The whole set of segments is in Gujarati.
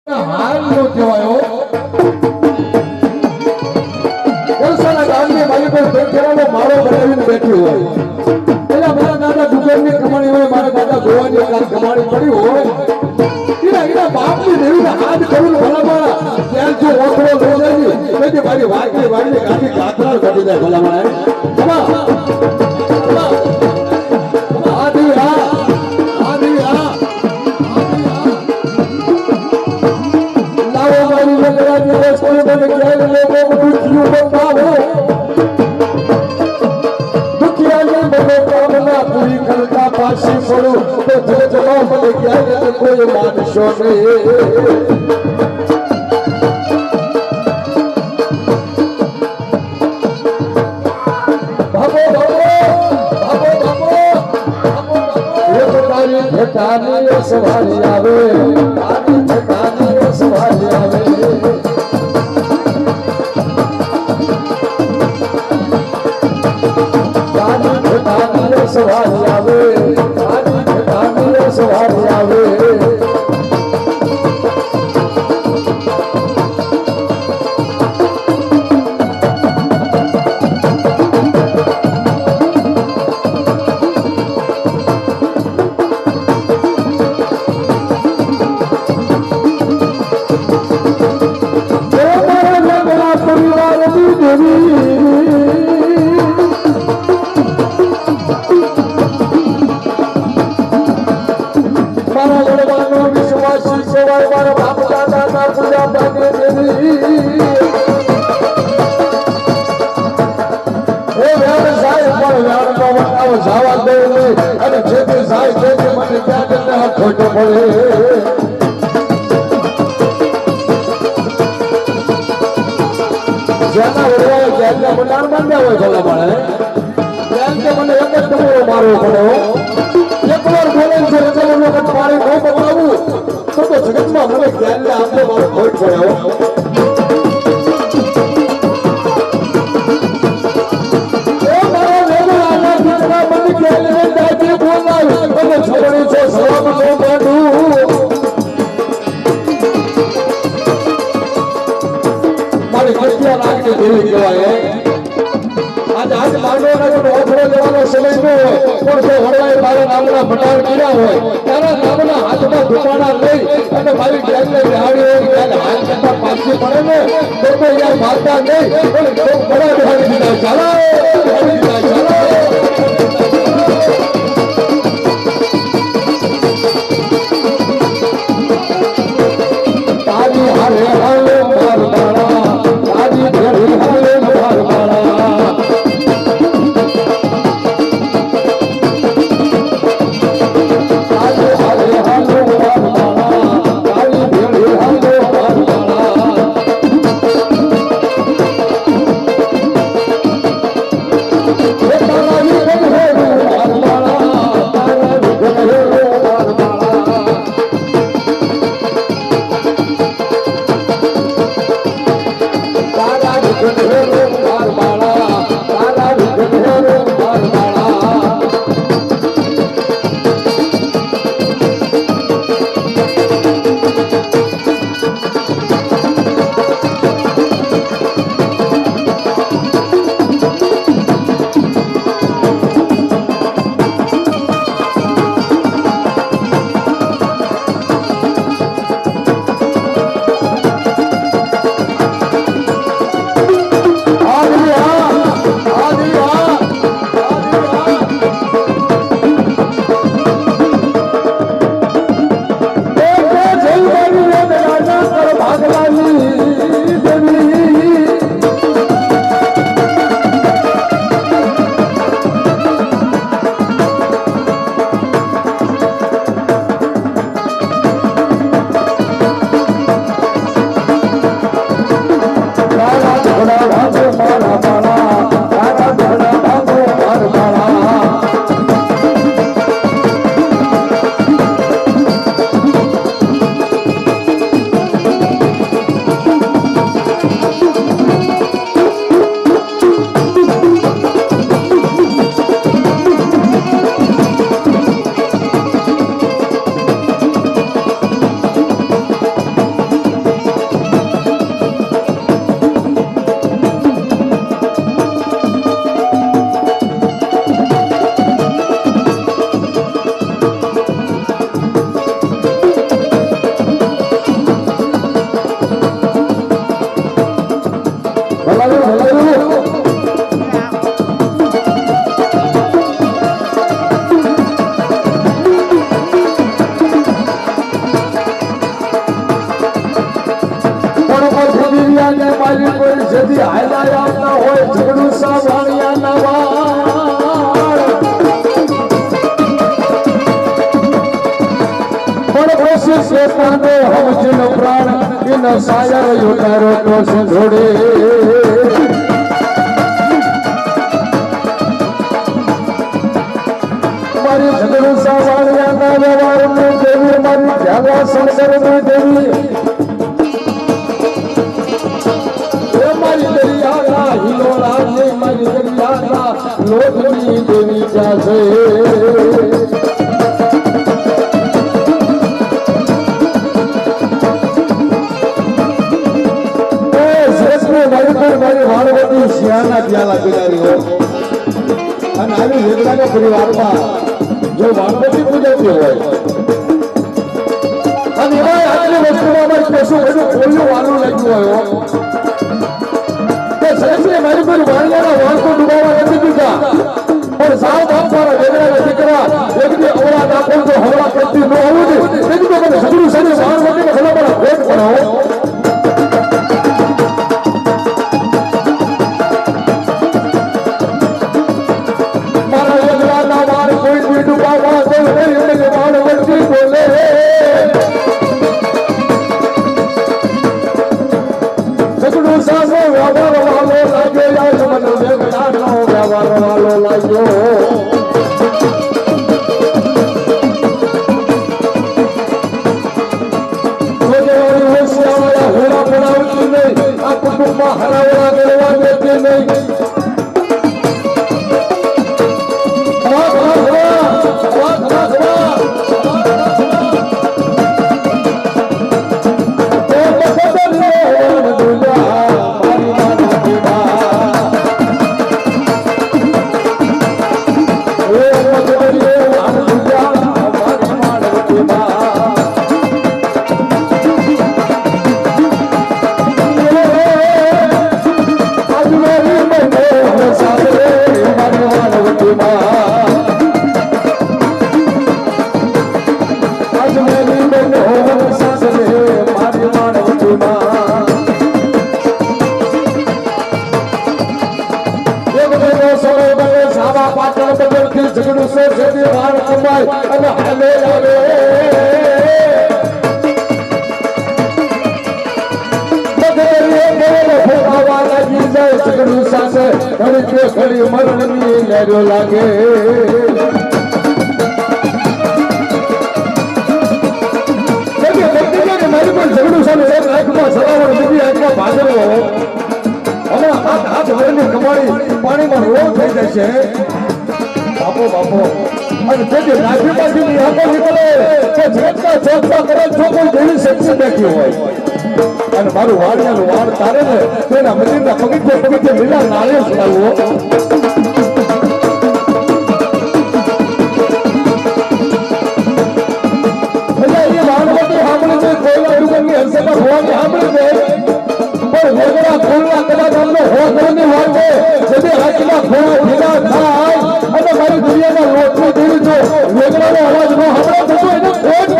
હાલ નો કહેવાયો એલસાના ગામની માલિકો પેઠેરાનો માળો બનાવીને બેઠી હોય એટલે મારા દાદા દુકાનની કમાણી હોય મારા દાદા ગોવાની કમાણી પડી હોય એના બાપની દેવીને હાથ કરું ભલામાળા ત્યાં જો ઓખરો લઈ જાય તેથી મારી વાગી વાગી ગાડી કાતરાળ કાઢી જાય ભલામાળા કોઈ માનશો નહીં સવારી આવે સવારી આવે સવારી આવે સવારી આવે જવા દે અને જે તે જાય છે તે મને ત્યાં જતા ખોટો પડે જેના ઓળવાય જ્યાં મનાર માંડ્યા હોય ભલા મળે ત્યાં કે મને એક જ તમારો મારવો પડ્યો એકવાર બોલે છે એટલે વખત મારી ન બતાવું તો જગતમાં મને જ્ઞાન આપણે મારો ખોટ પડ્યો ભટાર કર્યા હોય તારા નામના હાથમાં ધુમાડા લઈ અને મારી બેનને બિહાડી હોય ત્યારે હાથ કરતા પાછી પડે ને તો કોઈ યાર મારતા નહીં પણ બડા બિહાડી દીધા ચાલો તારી હારે હાલે માર બાળા તારી ઘરે હાલે માર બાળા સદી હાયલા આવતા હોય ઝઘડું સાવાણિયા નવા પણ કોશિશ કરતાને હમજનો પ્રાણ ઇન સાયર યોટારો તો સંજોડે મારી ઝઘડું સાવાણિયા ના વ્યવહાર દેવી મારી ધ્યાવા સંસર દેવી લોટની દેવી ક્યાં છે મારી વાળવતી શિયાળના પ્યાલા પીનારી હોય અને આવી વેદનાના પરિવારમાં જો વાળવતી પૂજાતી હોય અને એમાં આટલી વસ્તુમાં કશું બધું ખોલ્યું વાળું લાગ્યું હોય સરસને મારી પર વાણિયાના વાળકો ડૂબાવા નથી દીધા પણ સાવ બાપવાળા વેદનાના દીકરા એકદી અવળા દાખલ જો હવળા કરતી ન હોવું જોઈએ તેથી તો મને સગડું સગડું વાણ વટીને ભલા ભલા ભેટ પડાવો મારા વેદનાના વાળ કોઈ કોઈ ડૂબાવા દે એને વાણ વટી બોલે સગડું સાસો વ્યવહાર વાલો લાગ્યો મને વેગડાનો વ્યવહાર વાલો લાગ્યો હોરા પડાવતી નહીં આ કુટુંબમાં હરાવડા કરવા દેતી નહીં ઝઘડું સે જેથી વાર કમાય અને હાલે આવે ઝઘડું સાથે ઘડી કે ઘડી મરણની લેરો લાગે મારી પણ ઝઘડું સામે એક આંખમાં સલાવડ બીજી આંખમાં ભાગેલો હમણાં હાથ વરની કમાણી પાણીમાં રોગ થઈ જાય છે બાપો બાપો અને તેથી નાખી પાછીની આંખો નીકળે કે જેટલા ચોકતા કરે છો કોઈ દેવી શક્તિ બેઠી હોય અને મારું વાડિયાનું વાડ તારે ને તેના મંદિરના પગથિયે લીલા નાળિયેર સુનાવવો એટલે એ વાણવટી સાંભળી છે કોઈના ડુંગરની હંસેમાં હોવાની સાંભળી છે પણ વેગડા ખોલના કદાચ આમનો હોવાની વાત છે જેથી હાથમાં ખોળા ભેગા થાય અને મારી દુનિયામાં લોટની દેવી જો વેગડાનો અવાજ ન સાંભળે તો એને ખોટ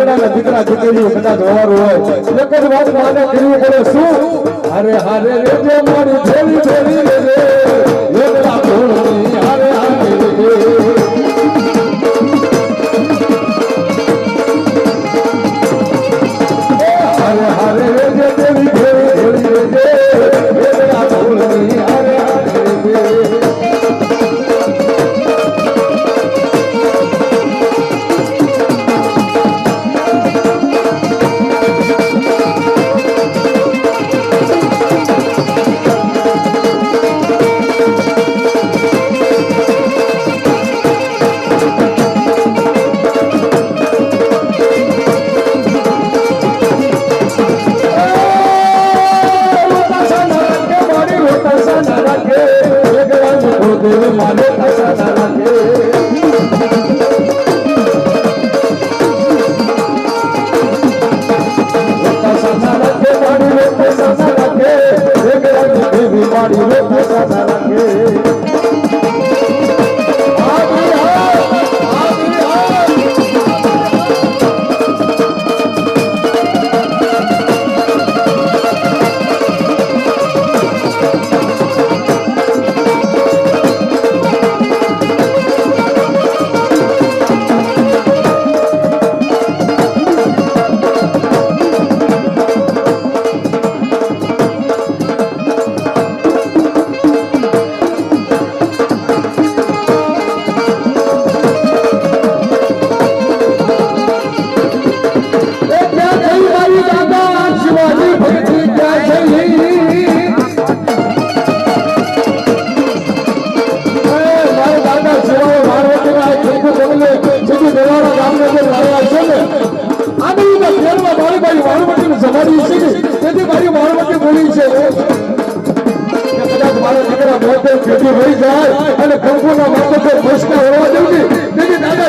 પડે દીકરા દીકરીઓ કદાચ હોવાનું હોય એક જ વાત માને કરવી પડે શું હારે હારે રે મારી ભેલી ભેલી રે વેગડા ભોળની હારે હારે રે દેવી મારે કસા ના લાગે કસા ના લાગે મારી રે કસા ના લાગે દેવી મારી રે કસા ના લાગે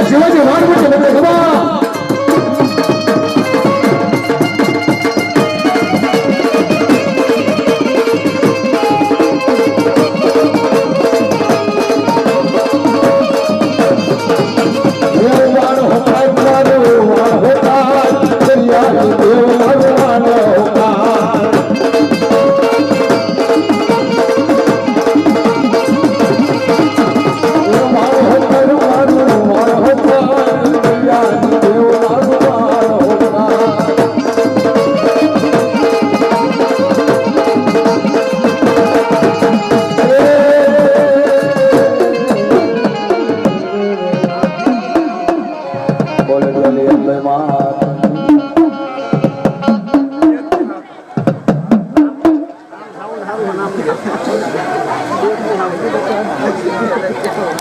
શિવાજી વાળવટી મને ખબર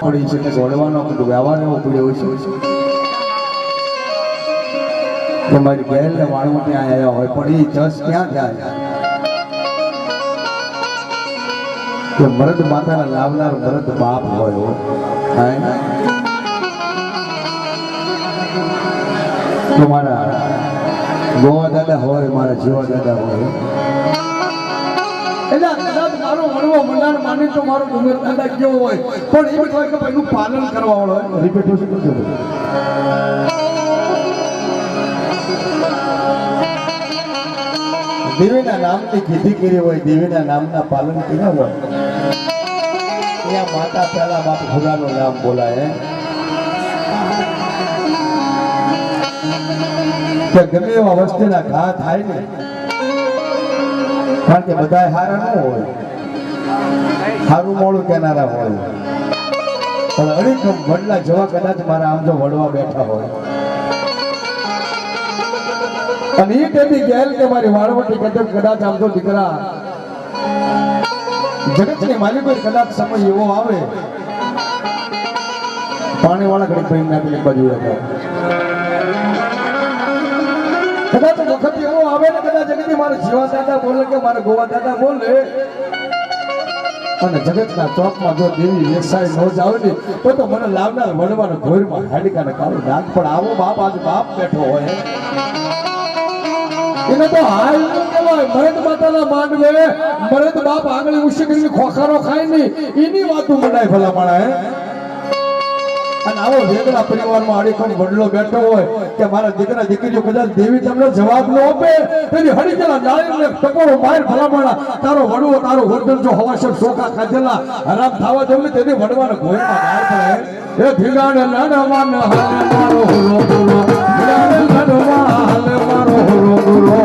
પડી છે કે જોડવાનો વ્યવહાર એવો પડ્યો હોય છે તમારી બહેન ને વાળવા ત્યાં આવ્યા હોય પણ એ જસ ક્યાં જાય કે મરદ માતાના લાવનાર મરદ બાપ હોય મારા ગોવા દાદા હોય મારા જીવા દાદા હોય મારો વડવો મંડાણ માની તો મારો ડુંગર દાદા કેવો હોય પણ એ બધું કે એનું પાલન કરવા વાળો હોય રિપીટેશન કરજો દેવીના નામની કીધી કરી હોય દેવીના નામના પાલન કર્યા હોય ત્યાં માતા પહેલા બાપ ખુદાનું નામ બોલાય કે ગમે એવા વસ્તીના ઘા થાય ને કારણ કે બધા હારા ન હોય સારું મોડું કેનારા હોય પણ અડીખમ વડલા જેવા કદાચ મારા આમ જો વડવા બેઠા હોય અને એ ટેબી ગયેલ કે મારી વાળવટી કદાચ આમ તો દીકરા જગતની માલિકો કદાચ સમય એવો આવે પાણી વાળા ઘડી ભાઈ નાખી બાજુ કદાચ વખત એવો આવે ને કદાચ જગતની મારા જીવા દાદા બોલે કે મારા ગોવા દાદા બોલે અને જગતના ચોકમાં જો દેવી વેસાઈ નો જાવ ને તો મને લાવનાર વડવાનો ઘોરમાં હાડિકાને કાળું નાક પણ આવો બાપ આજ બાપ બેઠો હોય એને તો હાલ ન કહેવાય મરદ માતાના માંડવે મરદ બાપ આંગળી ઉછી કરીને ખોખારો ખાય નહીં એની વાતો મનાય ભલા માણા અને આવો વેગળા પરિવારમાં અડીખમ વડલો બેઠો હોય કે મારા દીકરા દીકરીઓ કદાચ દેવી તમને જવાબ ન આપે તેની હડીકેલા જાળીને ટકોરો માર ભલામણા તારો વડવો તારો હોટલ જો હવાસર સોખા ખાધેલા હરામ થવા જવું તેની વડવાના ઘોરમાં ગાળ પડે એ ભીગાડ લડવાન હાલે મારો હોલો બોલો ભીગાડ લડવા હાલે મારો હોલો બોલો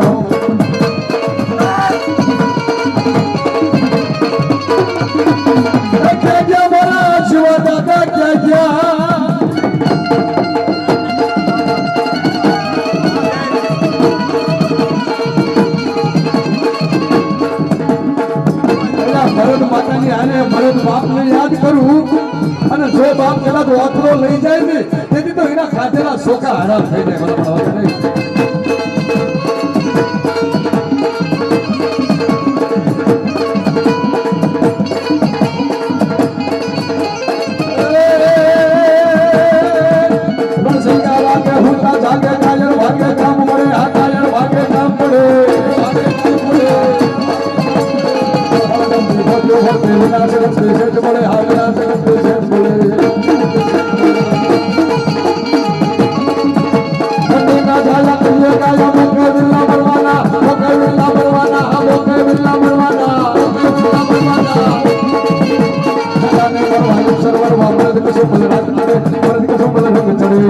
કે ગયા મારા જીવા દાદા કે ગયા ભરત માતાની આને ભરત બાપને યાદ કરું અને જો બાપ કદાચ ઓથરો લઈ જાય ને તેથી તો એના ખાધેલા સોખા હરામ થઈ જાય વિનાશક વિશેષ મળે હા વિનાશક વિશેષ મળે ના ઝાલા કહીએ ગાયા મોકે વિલ્લા મરવાના મોકે વિલ્લા મરવાના હા મોકે વિલ્લા મરવાના જાને મરવાય સરવર વામરદ કસો બલરાત કરે મરદ કસો બલરાત ચડે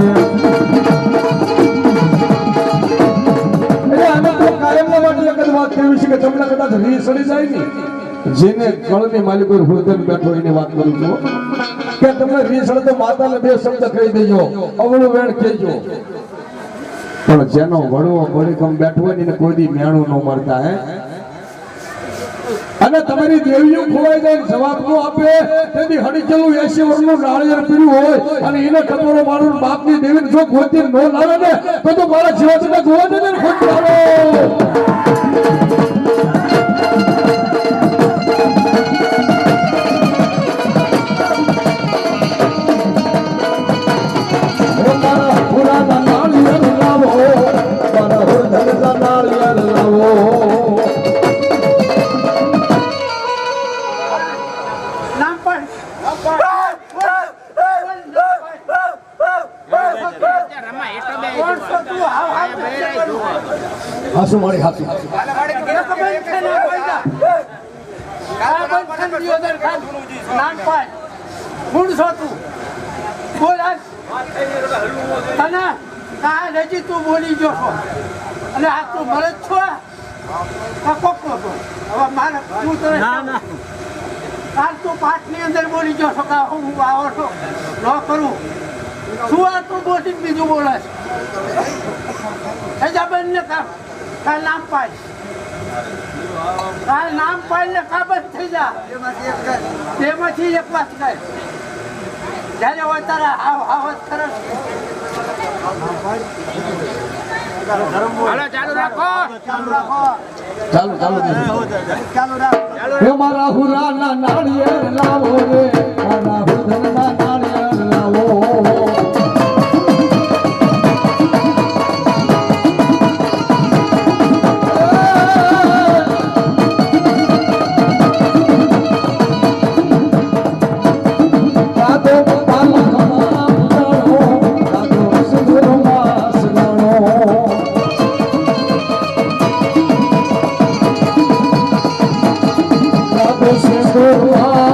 એટલે આને તો કાયમના માટે એક જ વાત કહેવી છે કે તમને કદાચ રી સડી જાય ને જેને કળની માલિકો હૃદય બેઠો એની વાત કરું છું કે તમને રી સડે તો માતાને બે શબ્દ કહી દેજો અવળું વેણ કહેજો પણ જેનો વડવો વડીકમ બેઠો હોય ને કોઈ દી મેણું ન મળતા હે અને તમારી દેવીઓ ખોવાઈ જાય જવાબ નો આપે તેથી હડીચેલું 80 વર્ષનું નાળિયેર પીડ્યું હોય અને એને ટકોરો મારું બાપની દેવીને જો ગોતી ન લાવે ને તો મારા જીવનને જોવા દે ને ખોટ લાવો હાસુ મારી હાસુ તું બોલી ગયો છો અને આ તું મળે છો કોકો છો હવે મારે તું તો કાલ તું પાઠની અંદર બોલી ગયો છો કે હું આવો છો ન કરું શું આ તું બોલી બીજું બોલે છે બેન ને કાલ નામ પાય કાલ નામ પાય ને કાબત થઈ જા તેમાંથી એક વાત કર જ્યારે હોય તારા હાવ સરસ ચાલુ રાખો મારા હુરા ના નાળિયેર લાવો રે મારા હુધન ના નાળિયેર લાવો Oh